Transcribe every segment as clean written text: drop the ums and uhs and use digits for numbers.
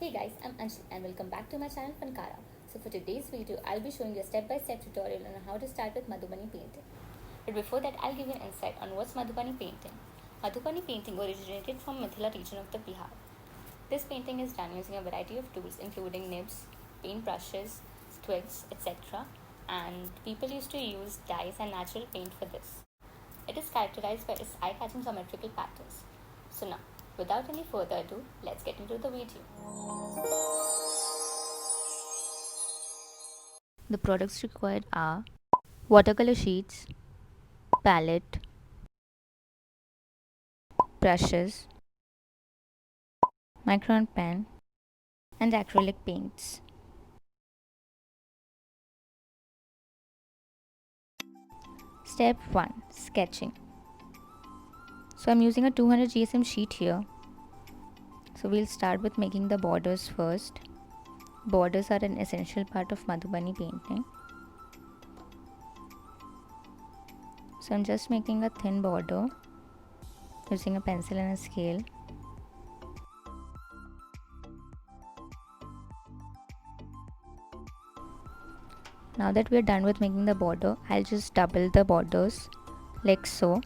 Hey guys, I'm Anshul and welcome back to my channel Fankara. So for today's video, I'll be showing you a step-by-step tutorial on how to start with Madhubani painting. But before that, I'll give you an insight on what's Madhubani painting. Madhubani painting originated from Mithila region of the Bihar. This painting is done using a variety of tools including nibs, paint brushes, twigs, etc. And people used to use dyes and natural paint for this. It is characterized by its eye-catching geometrical patterns. So now, without any further ado, let's get into the video. The products required are watercolor sheets, palette, brushes, micron pen, and acrylic paints. Step 1. Sketching. So I'm using a 200 GSM sheet here. So we'll start with making the borders first. Borders are an essential part of Madhubani painting. So I'm just making a thin border using a pencil and a scale. Now that we're done with making the border, I'll just double the borders like so.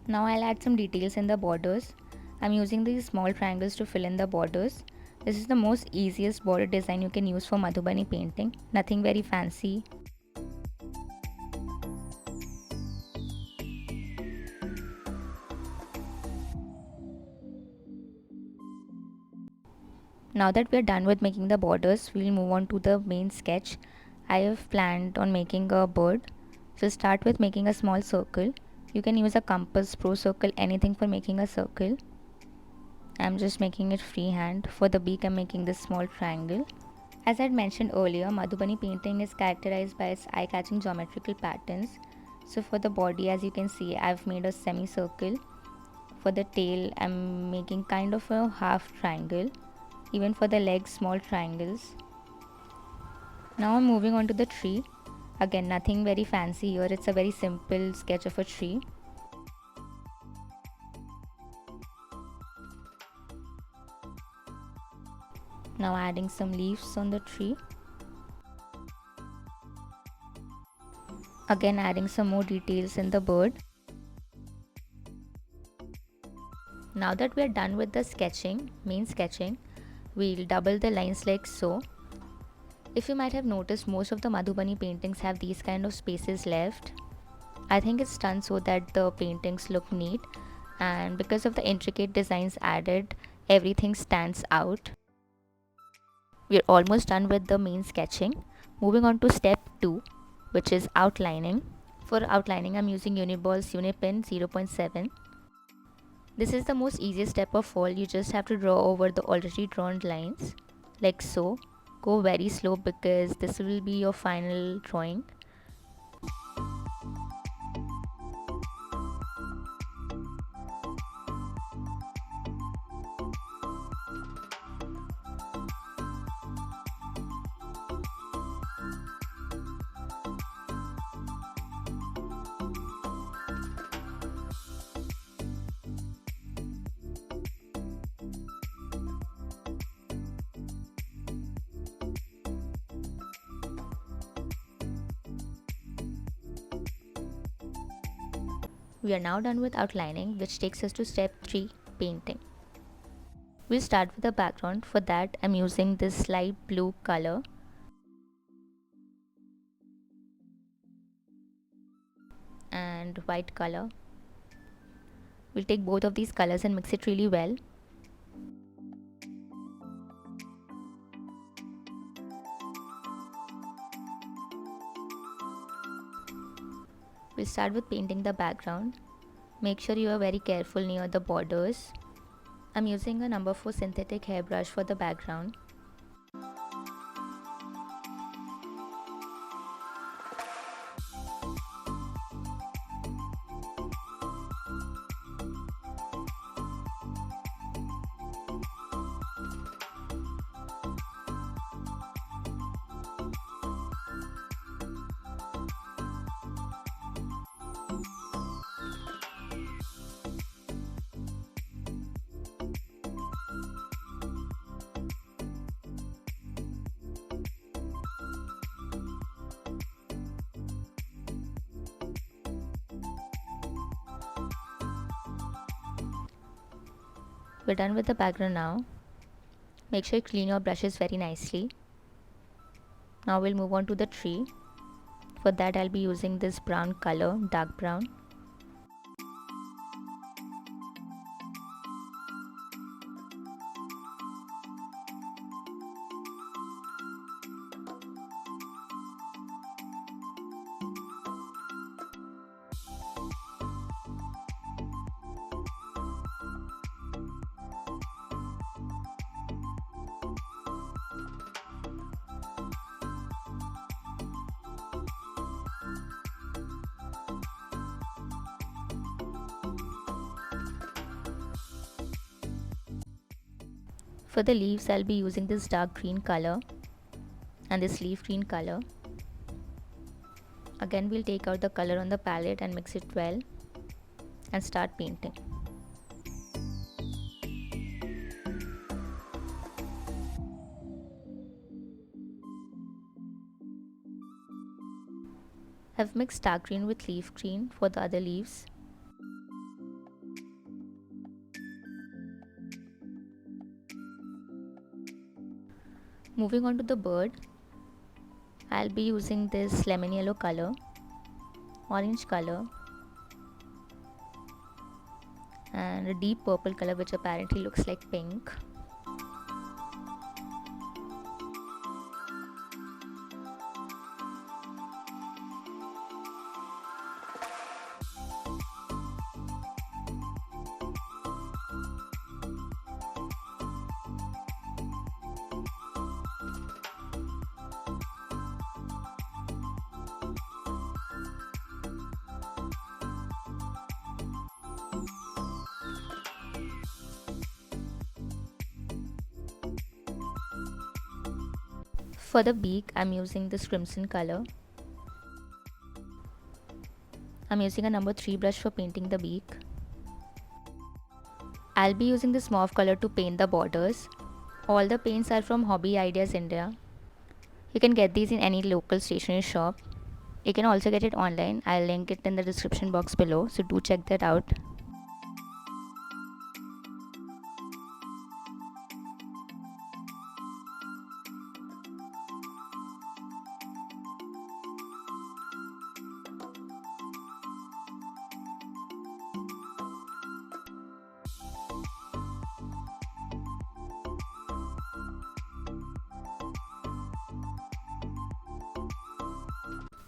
Now I'll add some details in the borders. I'm using these small triangles to fill in the borders. This is the most easiest border design you can use for Madhubani painting. Nothing very fancy. Now that we're done with making the borders, we'll move on to the main sketch. I have planned on making a bird. So start with making a small circle. You can use a compass, pro circle, anything for making a circle. I'm just making it freehand. For the beak, I'm making this small triangle. As I had mentioned earlier, Madhubani painting is characterized by its eye-catching geometrical patterns. So for the body, as you can see, I've made a semicircle. For the tail, I'm making kind of a half triangle. Even for the legs, small triangles. Now I'm moving on to the tree. Again, nothing very fancy here. It's a very simple sketch of a tree. Now adding some leaves on the tree. Again adding some more details in the bird. Now that we are done with the sketching, main sketching, we'll double the lines like so. If you might have noticed, most of the Madhubani paintings have these kind of spaces left. I think it's done so that the paintings look neat, and because of the intricate designs added, everything stands out. We're almost done with the main sketching. Moving on to step 2, which is outlining. For outlining, I'm using Uniballs Unipin 0.7. This is the most easiest step of all. You just have to draw over the already drawn lines like so. Go very slow because this will be your final drawing. We are now done with outlining, which takes us to step 3, painting. We'll start with the background. For that, I'm using this light blue color. And white color. We'll take both of these colors and mix it really well. We'll start with painting the background. Make sure you are very careful near the borders. I'm using a number 4 synthetic hairbrush for the background. We're done with the background now. Make sure you clean your brushes very nicely. Now we'll move on to the tree. For that I'll be using this brown color, dark brown. For the leaves I'll be using this dark green color and this leaf green color. Again we'll take out the color on the palette and mix it well and start painting. I've mixed dark green with leaf green for the other leaves. Moving on to the bird, I'll be using this lemon yellow color, orange color and a deep purple color which apparently looks like pink. For the beak, I'm using this crimson color. I'm using a number 3 brush for painting the beak. I'll be using this mauve color to paint the borders. All the paints are from Hobby Ideas India. You can get these in any local stationery shop. You can also get it online. I'll link it in the description box below, so do check that out.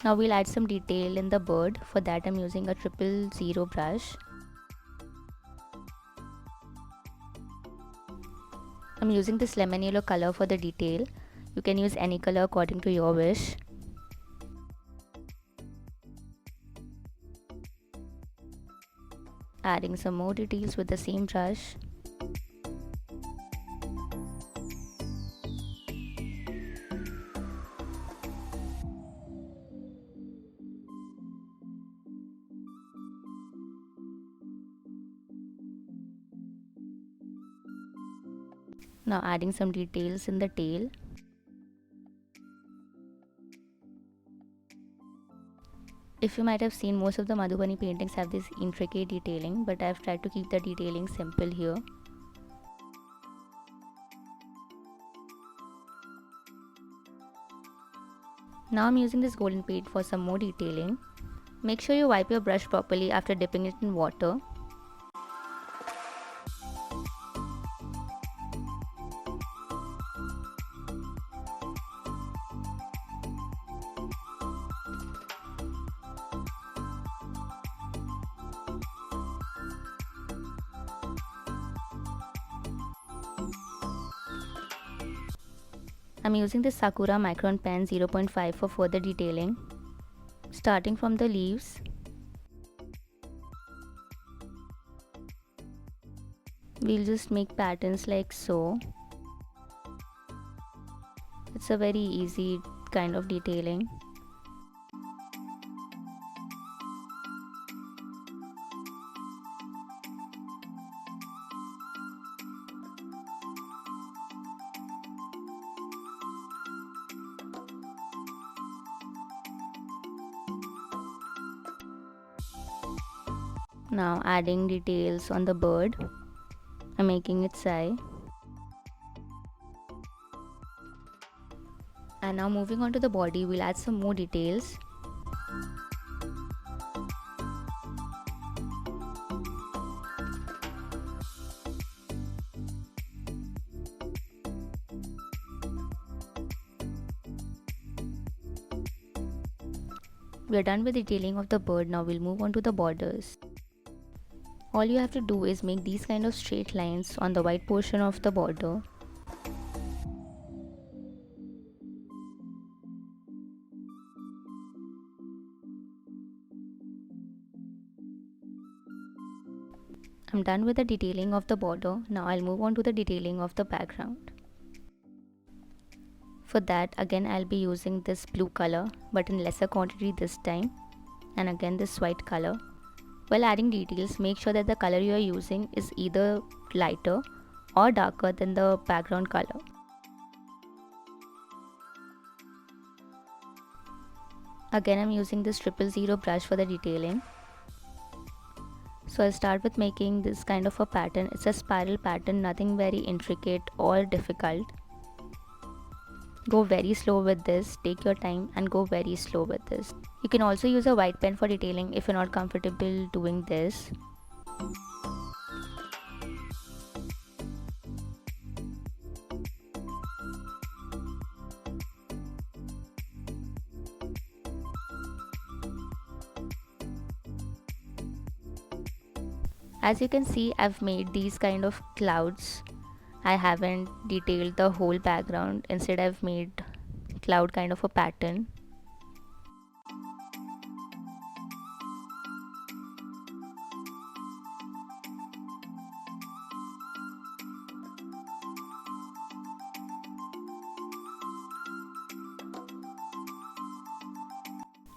Now we'll add some detail in the bird. For that I'm using a 000 brush. I'm using this lemon yellow color for the detail. You can use any color according to your wish. Adding some more details with the same brush. Now adding some details in the tail. If you might have seen, most of the Madhubani paintings have this intricate detailing, but I've tried to keep the detailing simple here. Now I'm using this golden paint for some more detailing. Make sure you wipe your brush properly after dipping it in water. I'm using this Sakura Micron pen 0.5 for further detailing. Starting from the leaves, we'll just make patterns like so. It's a very easy kind of detailing. Now adding details on the bird. I'm making its eye. And now moving on to the body, we'll add some more details. We are done with detailing of the bird. Now we'll move on to the borders. All you have to do is make these kind of straight lines on the white portion of the border. I'm done with the detailing of the border. Now I'll move on to the detailing of the background. For that, again I'll be using this blue color, but in lesser quantity this time, and again this white color. While adding details, make sure that the color you are using is either lighter or darker than the background color. Again, I'm using this 000 brush for the detailing. So I'll start with making this kind of a pattern. It's a spiral pattern, nothing very intricate or difficult. Go very slow with this, take your time and go very slow with this. You can also use a white pen for detailing if you're not comfortable doing this. As you can see, I've made these kind of clouds. I haven't detailed the whole background. Instead, I've made cloud kind of a pattern.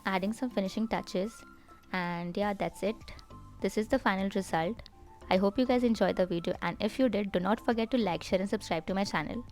Adding some finishing touches, and yeah, that's it. This is the final result. I hope you guys enjoyed the video, and if you did, do not forget to like, share and subscribe to my channel.